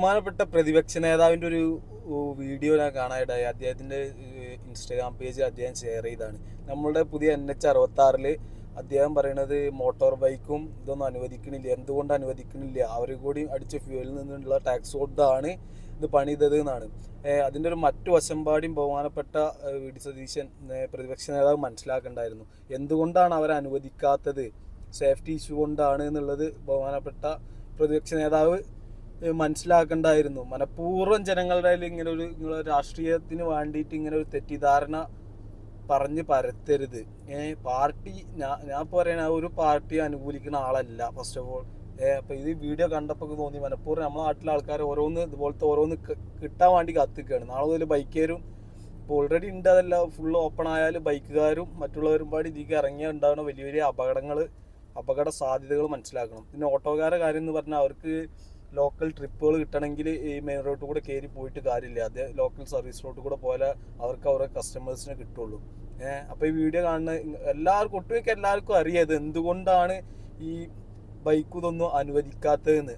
ബഹുമാനപ്പെട്ട പ്രതിപക്ഷ നേതാവിൻ്റെ ഒരു വീഡിയോ ഞാൻ കാണാനിടയായി. അദ്ദേഹത്തിൻ്റെ ഇൻസ്റ്റാഗ്രാം പേജിൽ അദ്ദേഹം ഷെയർ ചെയ്താണ്. നമ്മളുടെ പുതിയ NH-66 അദ്ദേഹം പറയണത് മോട്ടോർ ബൈക്കും ഇതൊന്നും അനുവദിക്കണില്ല. എന്തുകൊണ്ട് അനുവദിക്കണില്ല? അവർ കൂടി അടിച്ച ഫ്യൂവലിൽ നിന്നുള്ള ടാക്സ് കൊണ്ടാണ് ഇത് പണിതത് എന്നാണ്. അതിൻ്റെ ഒരു മറ്റു വശംപാടിയും ബഹുമാനപ്പെട്ട വി.ഡി. സതീശൻ പ്രതിപക്ഷ നേതാവ് മനസ്സിലാക്കേണ്ടായിരുന്നു. എന്തുകൊണ്ടാണ് അവർ അനുവദിക്കാത്തത്? സേഫ്റ്റി ഇഷ്യൂ കൊണ്ടാണ് എന്നുള്ളത് ബഹുമാനപ്പെട്ട പ്രതിപക്ഷ നേതാവ് മനസ്സിലാക്കേണ്ടായിരുന്നു. മനഃപൂർവ്വം ജനങ്ങളുടെ ഇങ്ങനെ ഒരു രാഷ്ട്രീയത്തിന് വേണ്ടിയിട്ട് ഇങ്ങനെ ഒരു തെറ്റിദ്ധാരണ പറഞ്ഞ് പരത്തരുത്. പാർട്ടി ഞാൻ പറയണ ഒരു പാർട്ടിയെ അനുകൂലിക്കുന്ന ആളല്ല ഫസ്റ്റ് ഓഫ് ഓൾ. അപ്പോൾ ഇത് വീഡിയോ കണ്ടപ്പോൾ തോന്നി മനഃപൂർവ്വം നമ്മുടെ നാട്ടിലെ ആൾക്കാർ ഇതുപോലത്തെ ഓരോന്ന് കിട്ടാൻ വേണ്ടി കാത്തിക്കുകയാണ്. നാളെ മുതൽ ബൈക്കുകാരും ഇപ്പോൾ ഓൾറെഡി ഉണ്ട്, അതല്ല ഫുൾ ഓപ്പൺ ആയാലും ബൈക്കുകാരും മറ്റുള്ളവരും പാടി ഇതിലേക്ക് ഇറങ്ങിയാൽ ഉണ്ടാകുന്ന വലിയ വലിയ അപകട സാധ്യതകൾ മനസ്സിലാക്കണം. പിന്നെ ഓട്ടോക്കാരുടെ കാര്യം എന്ന് പറഞ്ഞാൽ അവർക്ക് ലോക്കൽ ട്രിപ്പുകൾ കിട്ടണമെങ്കിൽ ഈ മെയിൻ റോഡിൽ കൂടെ കയറി പോയിട്ട് കാര്യമില്ല. അത് ലോക്കൽ സർവീസ് റോഡിൽ കൂടെ പോയാൽ അവർക്ക് അവരുടെ കസ്റ്റമേഴ്സിനെ കിട്ടുള്ളൂ. അപ്പോൾ ഈ വീഡിയോ കാണുന്ന ഒട്ടുമിക്ക എല്ലാവർക്കും അറിയാം ഇത് എന്തുകൊണ്ടാണ് ഈ ബൈക്ക് ഇതൊന്നും അനുവദിക്കാത്തതെന്ന്.